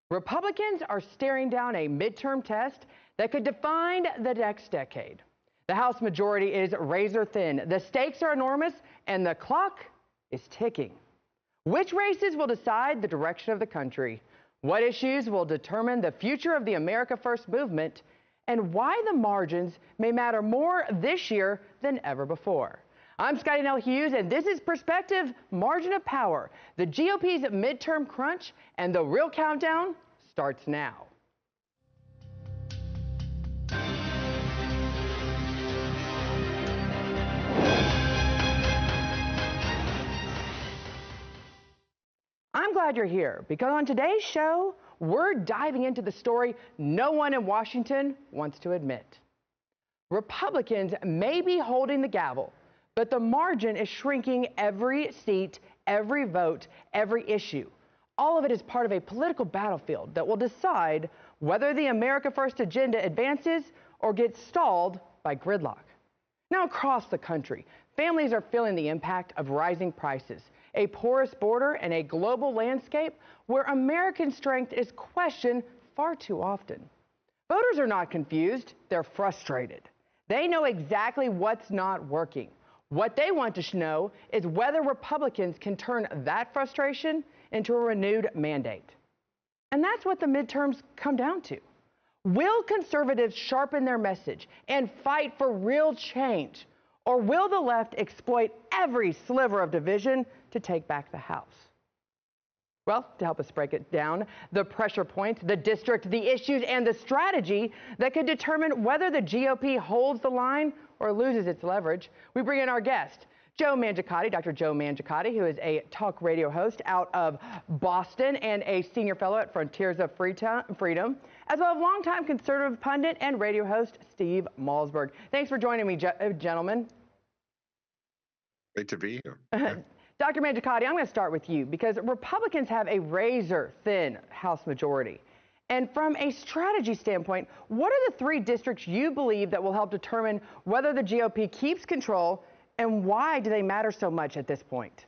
Republicans are staring down a midterm test that could define the next decade. The House majority is razor thin, the stakes are enormous, and the clock is ticking. Which races will decide the direction of the country? What issues will determine the future of the America First movement? And why the margins may matter more this year than ever before. I'm Scottie Nell Hughes, and this is Perspective Margin of Power. The GOP's midterm crunch and the real countdown starts now. I'm glad you're here because on today's show, we're diving into the story no one in Washington wants to admit. Republicans may be holding the gavel, but the margin is shrinking every seat, every vote, every issue. All of it is part of a political battlefield that will decide whether the America First agenda advances or gets stalled by gridlock. Now, across the country, families are feeling the impact of rising prices, a porous border, and a global landscape where American strength is questioned far too often. Voters are not confused, they're frustrated. They know exactly what's not working. What they want to know is whether Republicans can turn that frustration into a renewed mandate. And that's what the midterms come down to. Will conservatives sharpen their message and fight for real change? Or will the left exploit every sliver of division to take back the House? Well, to help us break it down, the pressure points, the district, the issues, and the strategy that could determine whether the GOP holds the line or loses its leverage, we bring in our guest, Joe Mangiacotti, Dr. Joe Mangiacotti, who is a talk radio host out of Boston and a senior fellow at Frontiers of Freedom, as well as longtime conservative pundit and radio host Steve Malzberg. Thanks for joining me, gentlemen. Great to be here. Dr. Mangiacotti, I'm going to start with you because Republicans have a razor-thin House majority. And from a strategy standpoint, what are the three districts you believe that will help determine whether the GOP keeps control, and why do they matter so much at this point?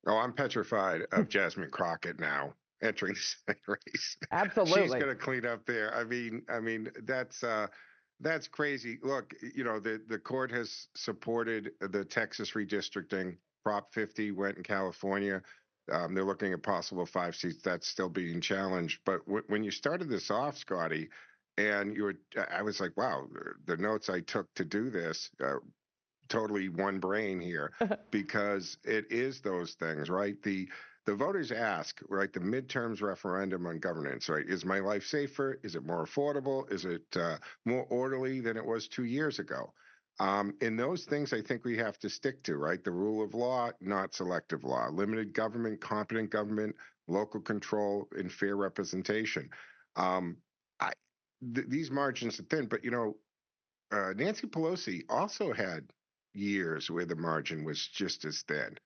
Oh, I'm petrified of Jasmine Crockett now entering the Senate race. Absolutely. She's going to clean up there. I mean, that's crazy. Look, you know, the court has supported the Texas redistricting. Prop 50 went in California. They're looking at possible 5 seats. That's still being challenged. But when you started this off, Scotty, and I was like, wow, the notes I took to do this, totally one brain here, because it is those things, right? The voters ask, right, the midterms referendum on governance, right? Is my life safer? Is it more affordable? Is it more orderly than it was 2 years ago? In those things, I think we have to stick to, right? The rule of law, not selective law, limited government, competent government, local control, and fair representation. These margins are thin, but, you know, Nancy Pelosi also had years where the margin was just as thin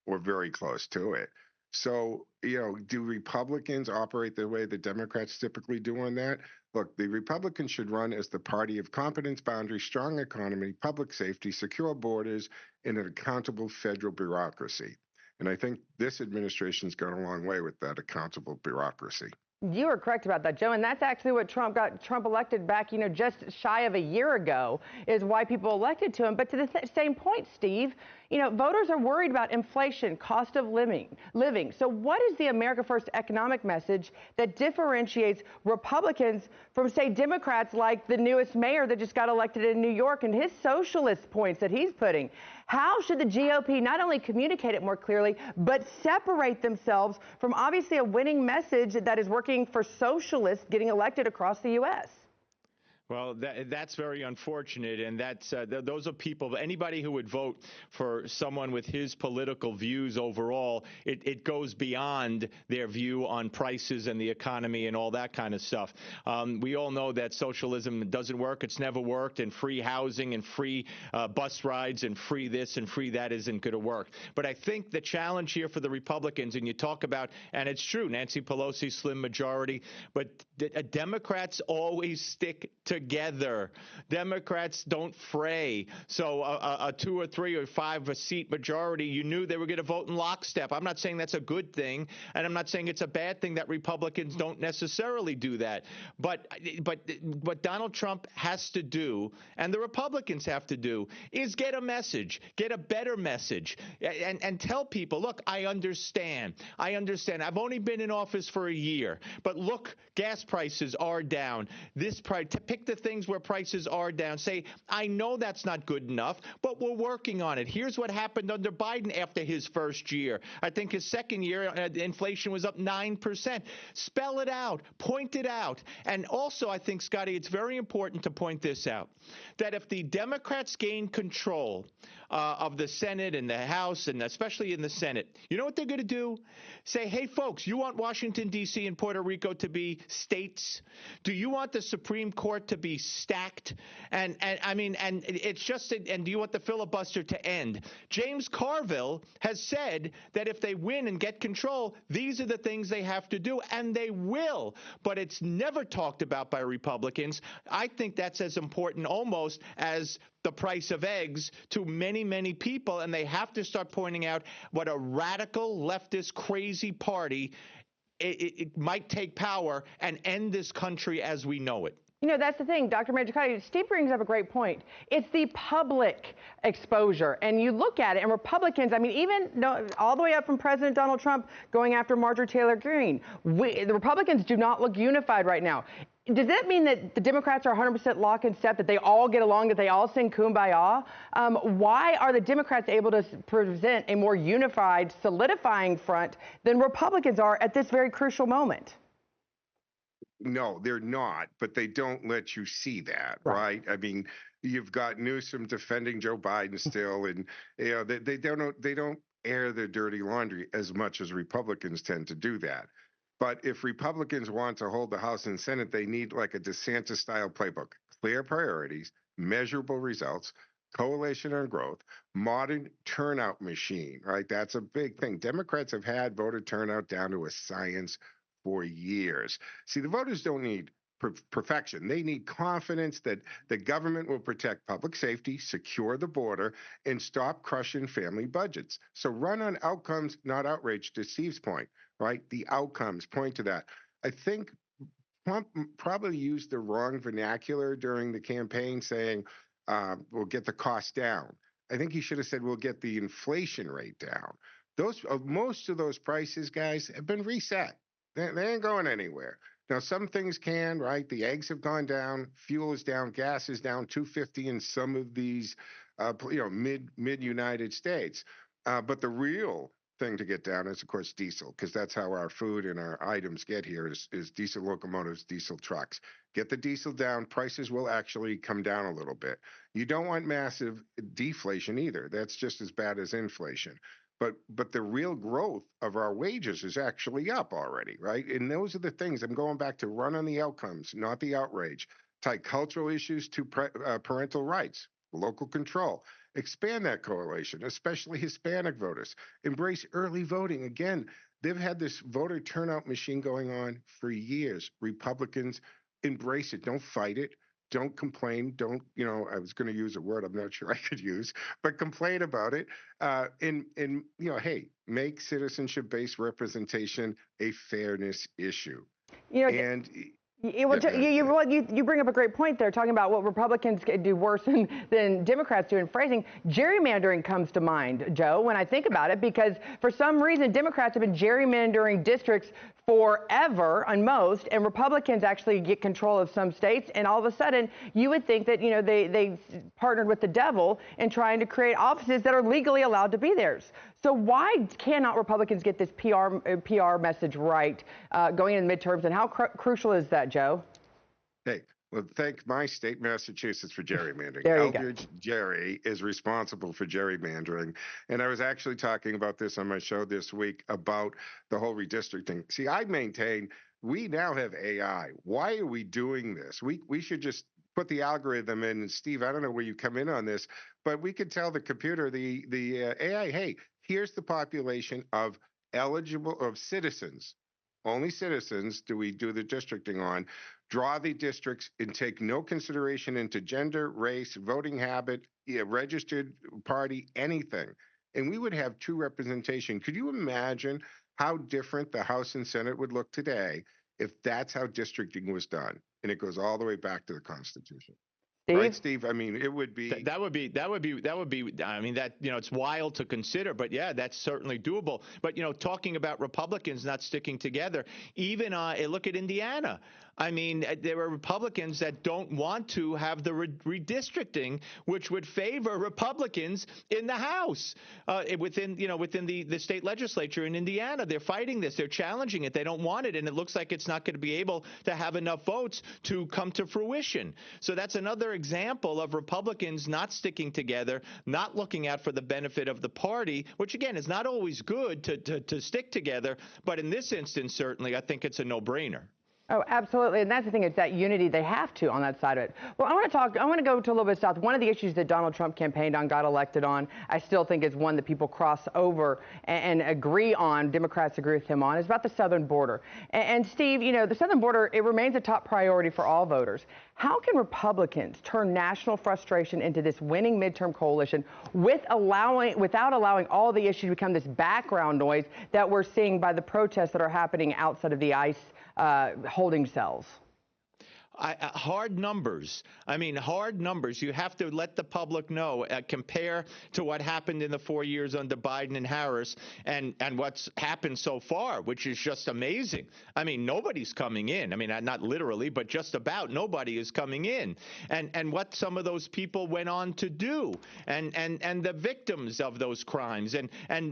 or very close to it. So, you know, do Republicans operate the way the Democrats typically do on that? Look, the Republicans should run as the party of competence, boundaries, strong economy, public safety, secure borders, and an accountable federal bureaucracy. And I think this administration's gone a long way with that accountable bureaucracy. You are correct about that, Joe, and that's actually what got Trump elected back, you know, just shy of a year ago, is why people elected to him. But to the same point, Steve, you know, voters are worried about inflation, cost of living. So what is the America First economic message that differentiates Republicans from, say, Democrats like the newest mayor that just got elected in New York and his socialist points that he's putting? How should the GOP not only communicate it more clearly, but separate themselves from obviously a winning message that is working for socialists getting elected across the U.S.? Well, that's very unfortunate, and those are people, anybody who would vote for someone with his political views overall, it goes beyond their view on prices and the economy and all that kind of stuff. We all know that socialism doesn't work. It's never worked, and free housing and free bus rides and free this and free that isn't going to work. But I think the challenge here for the Republicans, and you talk about, and it's true, Nancy Pelosi, slim majority, but Democrats always stick together. together. Democrats don't fray. So a 2 or 3 or 5 seat majority, you knew they were going to vote in lockstep. I'm not saying that's a good thing, and I'm not saying it's a bad thing that Republicans don't necessarily do that. But what Donald Trump has to do, and the Republicans have to do, is get a message, get a better message, and tell people, look, I understand. I've only been in office for a year, but look, gas prices are down. Pick the things where prices are down. Say, I know that's not good enough, but we're working on it. Here's what happened under Biden after his first year. I think his second year, inflation was up 9%. Spell it out, point it out. And also, I think, Scotty, it's very important to point this out, that if the Democrats gain control of the Senate and the House, and especially in the Senate, you know what they're going to do? Say, hey, folks, you want Washington, D.C. and Puerto Rico to be states? Do you want the Supreme Court to be stacked? And it's just, and do you want the filibuster to end? James Carville has said that if they win and get control, these are the things they have to do, and they will. But it's never talked about by Republicans. I think that's as important almost as the price of eggs to many, many people, and they have to start pointing out what a radical leftist crazy party it might take power and end this country as we know it. You know, that's the thing, Dr. Mangiacotti. Steve brings up a great point. It's the public exposure. And you look at it, and Republicans, I mean, even all the way up from President Donald Trump going after Marjorie Taylor Greene, the Republicans do not look unified right now. Does that mean that the Democrats are 100% lock and step, that they all get along, that they all sing Kumbaya? Why are the Democrats able to present a more unified, solidifying front than Republicans are at this very crucial moment? No, they're not, but they don't let you see that, right? I mean, you've got Newsom defending Joe Biden still, and you know they don't air their dirty laundry as much as Republicans tend to do that. But if Republicans want to hold the House and Senate, they need like a DeSantis-style playbook: clear priorities, measurable results, coalition on growth, modern turnout machine, right? That's a big thing. Democrats have had voter turnout down to a science for years. See, the voters don't need perfection. They need confidence that the government will protect public safety, secure the border, and stop crushing family budgets. So run on outcomes, not outrage, to Steve's point, right? The outcomes point to that. I think Trump probably used the wrong vernacular during the campaign, saying, we'll get the cost down. I think he should have said, we'll get the inflation rate down. Most of those prices, guys, have been reset. They ain't going anywhere. Now, some things can, right? The eggs have gone down, fuel is down, gas is down $2.50 in some of these, mid United States. But the real thing to get down is, of course, diesel, because that's how our food and our items get here is diesel locomotives, diesel trucks. Get the diesel down, prices will actually come down a little bit. You don't want massive deflation either. That's just as bad as inflation. But the real growth of our wages is actually up already, right? And those are the things. I'm going back to run on the outcomes, not the outrage. Tie cultural issues to parental rights, local control. Expand that coalition, especially Hispanic voters. Embrace early voting. Again, they've had this voter turnout machine going on for years. Republicans, embrace it. Don't fight it. Don't complain. Don't, I was going to use a word I'm not sure I could use, but complain about it. Hey, make citizenship-based representation a fairness issue. You bring up a great point there, talking about what Republicans do worse than Democrats do in phrasing. Gerrymandering comes to mind, Joe, when I think about it, because for some reason, Democrats have been gerrymandering districts forever on most, and Republicans actually get control of some states, and all of a sudden, you would think that, they partnered with the devil in trying to create offices that are legally allowed to be theirs. So why cannot Republicans get this PR message right going in midterms, and how crucial is that, Joe? Hey, well, thank my state, Massachusetts, for gerrymandering. There you Eldridge Jerry is responsible for gerrymandering. And I was actually talking about this on my show this week about the whole redistricting. See, I maintain we now have AI. Why are we doing this? We should just put the algorithm in. And Steve, I don't know where you come in on this, but we could tell the computer, the AI, hey, here's the population of citizens only citizens do we do the districting on, draw the districts and take no consideration into gender, race, voting habit, registered party, anything. And we would have true representation. Could you imagine how different the House and Senate would look today if that's how districting was done? And it goes all the way back to the Constitution. Right, Steve? Steve? I mean, it would be. That would be. I mean, that it's wild to consider, but yeah, that's certainly doable. But talking about Republicans not sticking together, even look at Indiana. I mean, there are Republicans that don't want to have the redistricting, which would favor Republicans in the House within the state legislature in Indiana. They're fighting this. They're challenging it. They don't want it, and it looks like it's not going to be able to have enough votes to come to fruition. So that's another example of Republicans not sticking together, not looking out for the benefit of the party, which again is not always good to stick together. But in this instance, certainly, I think it's a no-brainer. Oh, absolutely. And that's the thing, it's that unity they have to on that side of it. Well, I want to go to a little bit south. One of the issues that Donald Trump campaigned on, got elected on, I still think is one that people cross over and agree on, Democrats agree with him on, is about the southern border. And Steve, the southern border, it remains a top priority for all voters. How can Republicans turn national frustration into this winning midterm coalition without allowing all the issues to become this background noise that we're seeing by the protests that are happening outside of the ICE holding cells? Hard numbers. I mean, hard numbers. You have to let the public know, compare to what happened in the 4 years under Biden and Harris and what's happened so far, which is just amazing. I mean, nobody's coming in. I mean, not literally, but just about nobody is coming in. And what some of those people went on to do and the victims of those crimes and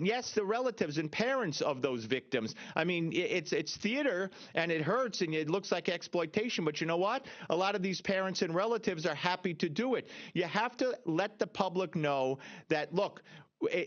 yes, the relatives and parents of those victims. I mean, it's theater and it hurts and it looks like exploitation, but you know what? A lot of these parents and relatives are happy to do it. You have to let the public know that, look,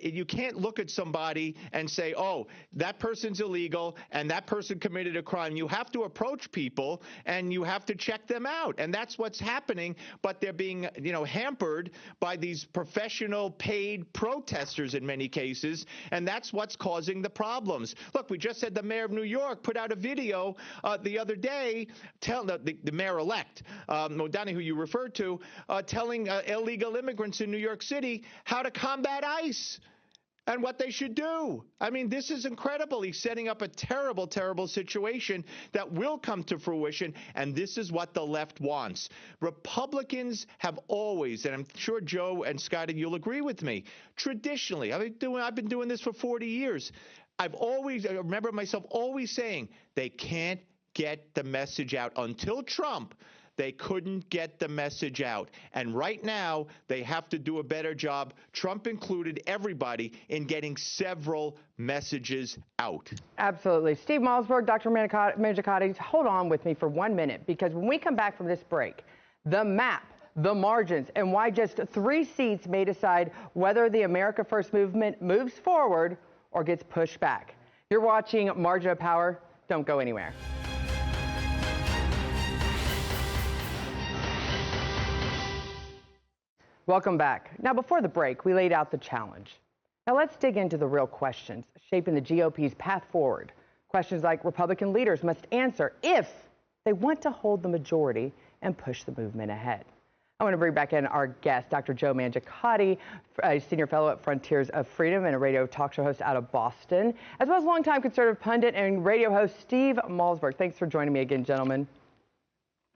you can't look at somebody and say, oh, that person's illegal and that person committed a crime. You have to approach people and you have to check them out. And that's what's happening. But they're being, hampered by these professional paid protesters in many cases. And that's what's causing the problems. Look, we just had the mayor of New York put out a video the other day, the mayor-elect, O'Donoghue, who you referred to, telling illegal immigrants in New York City how to combat ICE. And what they should do. I mean, this is incredible. He's setting up a terrible, terrible situation that will come to fruition, and this is what the left wants. Republicans have always, and I'm sure Joe and Scottie, you'll agree with me, traditionally, I've been doing this for 40 years. I remember myself always saying they can't get the message out until Trump. They couldn't get the message out. And right now, they have to do a better job, Trump included, everybody, in getting several messages out. Absolutely. Steve Malzberg, Dr. Mangiacotti, hold on with me for 1 minute, because when we come back from this break, the map, the margins, and why just 3 seats may decide whether the America First movement moves forward or gets pushed back. You're watching Margin of Power. Don't go anywhere. Welcome back. Now, before the break, we laid out the challenge. Now, let's dig into the real questions shaping the GOP's path forward. Questions like Republican leaders must answer if they want to hold the majority and push the movement ahead. I want to bring back in our guest, Dr. Joe Mangiacotti, a senior fellow at Frontiers of Freedom and a radio talk show host out of Boston, as well as longtime conservative pundit and radio host Steve Malzberg. Thanks for joining me again, gentlemen.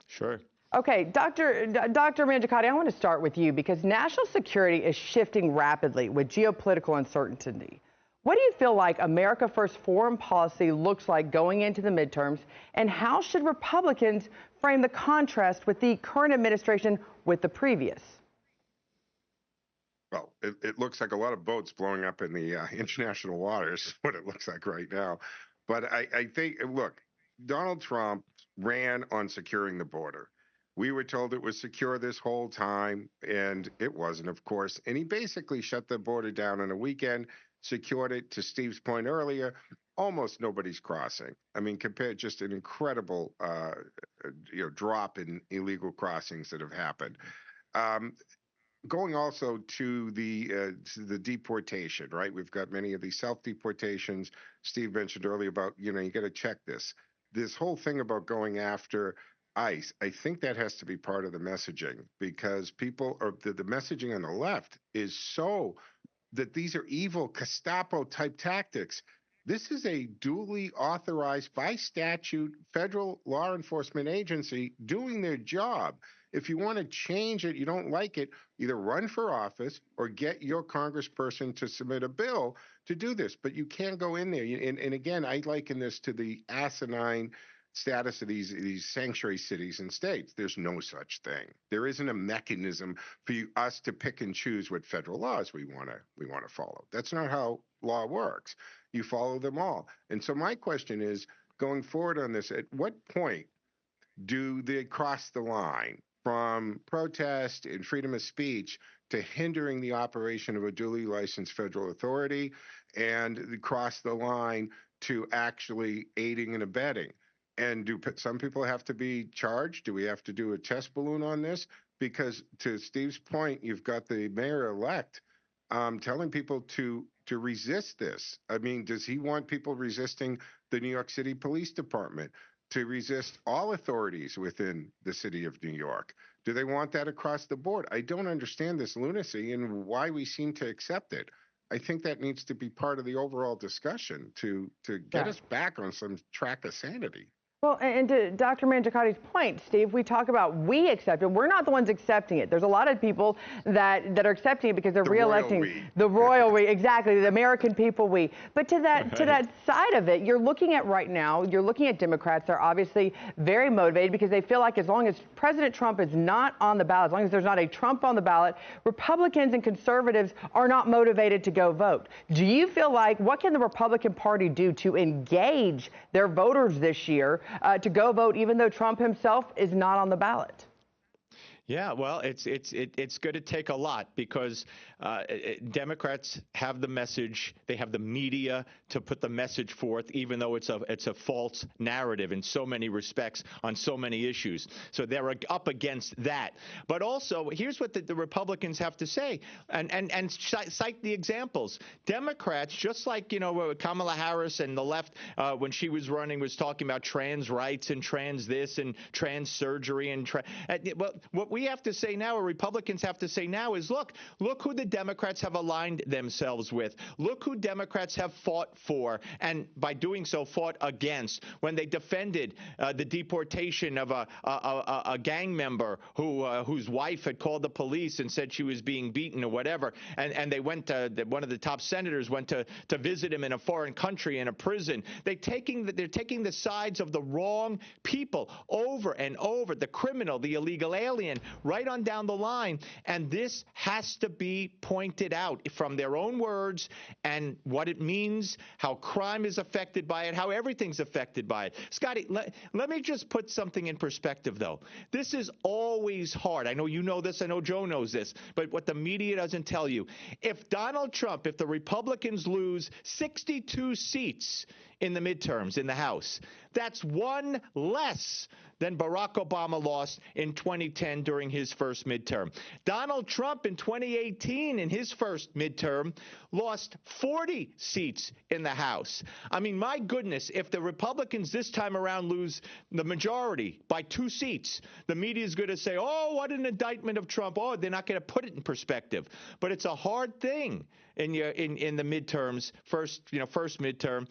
Sure. Okay, Dr. Mangiacotti, I want to start with you because national security is shifting rapidly with geopolitical uncertainty. What do you feel like America First foreign policy looks like going into the midterms, and how should Republicans frame the contrast with the current administration with the previous? Well, it looks like a lot of boats blowing up in the international waters, what it looks like right now. But I think, look, Donald Trump ran on securing the border. We were told it was secure this whole time, and it wasn't, of course. And he basically shut the border down on a weekend, secured it, to Steve's point earlier, almost nobody's crossing. I mean, compared, just an incredible drop in illegal crossings that have happened. going also to the deportation, right? We've got many of these self-deportations. Steve mentioned earlier about, you got to check this. This whole thing about going after ICE, I think that has to be part of the messaging, because people are the messaging on the left is so that these are evil Gestapo type tactics. This is a duly authorized by statute federal law enforcement agency doing their job. If you want to change it, you don't like it, either run for office or get your congressperson to submit a bill to do this. But you can't go in there. And again, I liken this to the asinine status of these sanctuary cities and states. There's no such thing. There isn't a mechanism for us to pick and choose what federal laws we want to follow. That's not how law works. You follow them all. And so my question is, going forward on this, at what point do they cross the line from protest and freedom of speech to hindering the operation of a duly licensed federal authority, and cross the line to actually aiding and abetting? And do some people have to be charged? Do we have to do a test balloon on this? Because to Steve's point, you've got the mayor-elect telling people to resist this. I mean, does he want people resisting the New York City Police Department, to resist all authorities within the city of New York? Do they want that across the board? I don't understand this lunacy and why we seem to accept it. I think that needs to be part of the overall discussion to get us back on some track of sanity. Well, and to Dr. Mangiacotti's point, Steve, we talk about we accept it. We're not the ones accepting it. There's a lot of people that are accepting it because they're reelecting the royal we, exactly, the American people we. But to that side of it, you're looking at right now, you're looking at Democrats. They're obviously very motivated because they feel like as long as President Trump is not on the ballot, as long as there's not a Trump on the ballot, Republicans and conservatives are not motivated to go vote. Do you feel like, what can the Republican Party do to engage their voters this year to go vote, even though Trump himself is not on the ballot? Yeah, well, it's going to take a lot, because Democrats have the message, they have the media to put the message forth, even though it's a false narrative in so many respects on so many issues. So they're up against that. But also, here's what the Republicans have to say, and cite the examples. Democrats, just like Kamala Harris and the left, when she was running, was talking about trans rights and trans this and trans surgery and what we have to say now, or Republicans have to say now, is look who the Democrats have aligned themselves with. Look who Democrats have fought for, and by doing so fought against, when they defended the deportation of a gang member whose wife had called the police and said she was being beaten or whatever, and they went to one of the top senators went to visit him in a foreign country in a prison. They're taking the sides of the wrong people over and over, the criminal, the illegal alien, right on down the line. And this has to be pointed out from their own words, and what it means, how crime is affected by it, how everything's affected by it. Scottie, let me just put something in perspective, though. This is always hard. I know you know this. I know Joe knows this. But what the media doesn't tell you, if Donald Trump, if the Republicans lose 62 seats in the midterms in the House, that's one less than Barack Obama lost in 2010 during his first midterm. Donald Trump in 2018 in his first midterm lost 40 seats in the House. I mean, my goodness, if the Republicans this time around lose the majority by 2 seats, the media is going to say, oh, what an indictment of Trump. Oh, they're not going to put it in perspective. But it's a hard thing in the midterms, first midterm,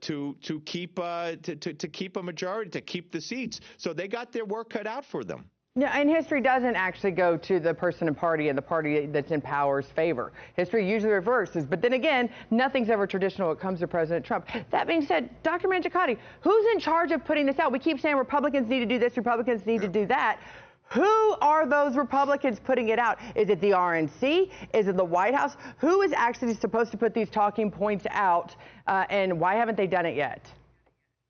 to keep a majority, to keep the seats. So they got their work cut out for them. Yeah, and history doesn't actually go to the person and the party that's in power's favor. History usually reverses. But then again, nothing's ever traditional when it comes to President Trump. That being said, Dr. Mangiacotti, who's in charge of putting this out? We keep saying Republicans need to do this, Republicans need to do that. Who are those Republicans putting it out? Is it the RNC? Is it the White House? Who is actually supposed to put these talking points out, and why haven't they done it yet?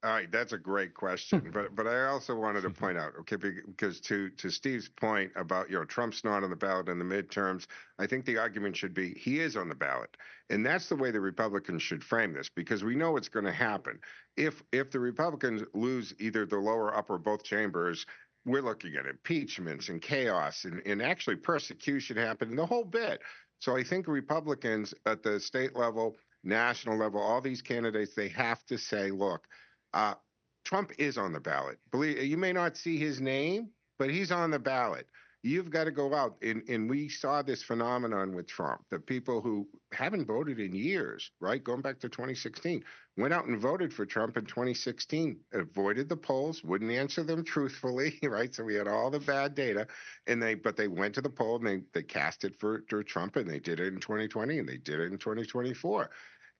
All right, that's a great question, but I also wanted to point out, okay, because to Steve's point about Trump's not on the ballot in the midterms, I think the argument should be he is on the ballot, and that's the way the Republicans should frame this, because we know what's going to happen if the Republicans lose either the lower, upper, both chambers, we're looking at impeachments and chaos and actually persecution happening, the whole bit. So I think Republicans at the state level, national level, all these candidates, they have to say, look, Trump is on the ballot. Believe you may not see his name, but he's on the ballot. You've got to go out. And we saw this phenomenon with Trump, the people who haven't voted in years, right? Going back to 2016, went out and voted for Trump in 2016, avoided the polls, wouldn't answer them truthfully, right? So we had all the bad data, but they went to the poll and they cast it for Trump, and they did it in 2020 and they did it in 2024.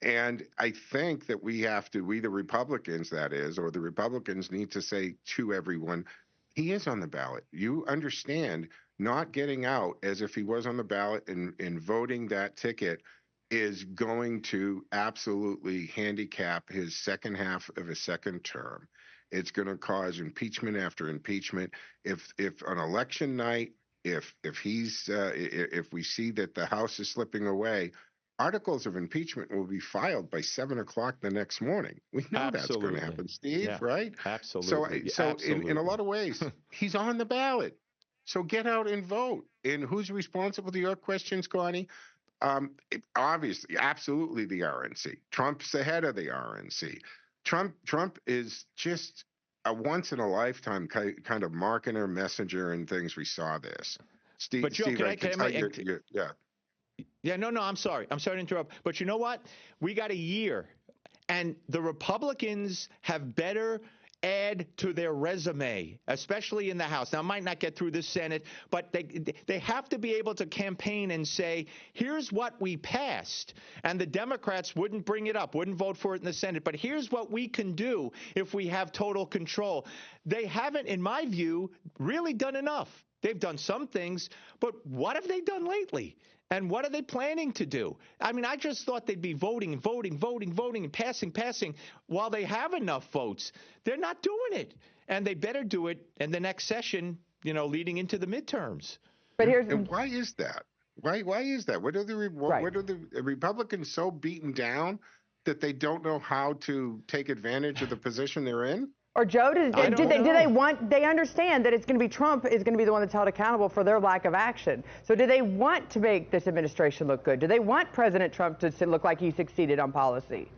And I think that we the Republicans, that is, or the Republicans need to say to everyone, he is on the ballot. You understand, not getting out as if he was on the ballot and voting that ticket is going to absolutely handicap his second half of his second term. It's going to cause impeachment after impeachment. If on election night, if we see that the House is slipping away, articles of impeachment will be filed by 7 o'clock the next morning. We know that's going to happen, Steve, right? Absolutely. So in a lot of ways, he's on the ballot. So get out and vote. And who's responsible to your question, Scottie? Obviously, absolutely the RNC. Trump's the head of the RNC. Trump is just a once-in-a-lifetime kind of marketer, messenger, and things. We saw this. Steve, but Joe, Steve, I can tell you, yeah. Yeah, no, I'm sorry. I'm sorry to interrupt. But you know what? We got a year, and the Republicans have better add to their resume, especially in the House. Now, it might not get through the Senate, but they have to be able to campaign and say, here's what we passed. And the Democrats wouldn't bring it up, wouldn't vote for it in the Senate. But here's what we can do if we have total control. They haven't, in my view, really done enough. They've done some things, but what have they done lately? And what are they planning to do? I mean, I just thought they'd be voting, and passing, while they have enough votes. They're not doing it. And they better do it in the next session, leading into the midterms. But and why is that? Why is that? What are the Republicans so beaten down that they don't know how to take advantage of the position they're in? Or Joe, do they understand that it's going to be Trump is going to be the one that's held accountable for their lack of action? So do they want to make this administration look good? Do they want President Trump to look like he succeeded on policy?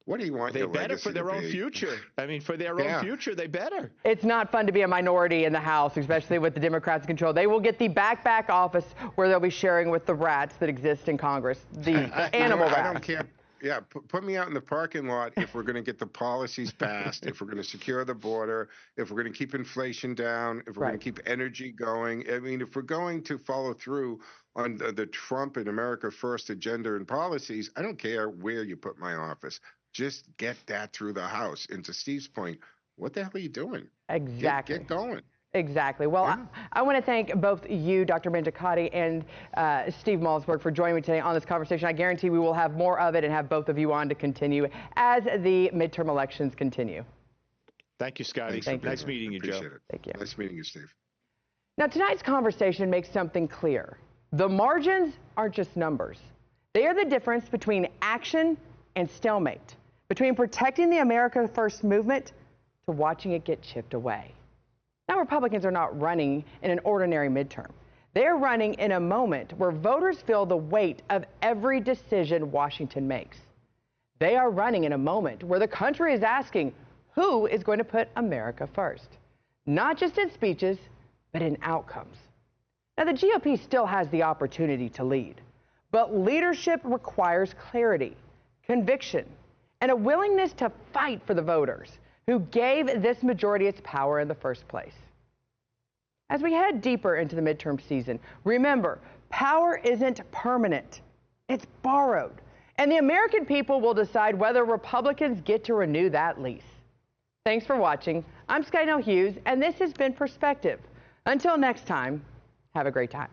What do you want? They better for their own future. I mean, for their own future, they better. It's not fun to be a minority in the House, especially with the Democrats in control. They will get the back office where they'll be sharing with the rats that exist in Congress, the animal rats. I don't care. Yeah, put me out in the parking lot if we're going to get the policies passed, if we're going to secure the border, if we're going to keep inflation down, if we're going to keep energy going. I mean, if we're going to follow through on the Trump and America First agenda and policies, I don't care where you put my office. Just get that through the House. And to Steve's point, what the hell are you doing? Exactly. Get going. Exactly. Well, I want to thank both you, Dr. Mangiacotti, and Steve Malzberg for joining me today on this conversation. I guarantee we will have more of it and have both of you on to continue as the midterm elections continue. Thank you, Scottie. Nice meeting you, Joe. Appreciate it. Thank you. Nice meeting you, Steve. Now, tonight's conversation makes something clear. The margins aren't just numbers. They are the difference between action and stalemate, between protecting the America First movement to watching it get chipped away. Now, Republicans are not running in an ordinary midterm. They're running in a moment where voters feel the weight of every decision Washington makes. They are running in a moment where the country is asking who is going to put America first, not just in speeches, but in outcomes. Now, the GOP still has the opportunity to lead, but leadership requires clarity, conviction, and a willingness to fight for the voters who gave this majority its power in the first place. As we head deeper into the midterm season, remember, power isn't permanent. It's borrowed. And the American people will decide whether Republicans get to renew that lease. Thanks for watching. I'm Scottie Nell Hughes, and this has been Perspective. Until next time, have a great time.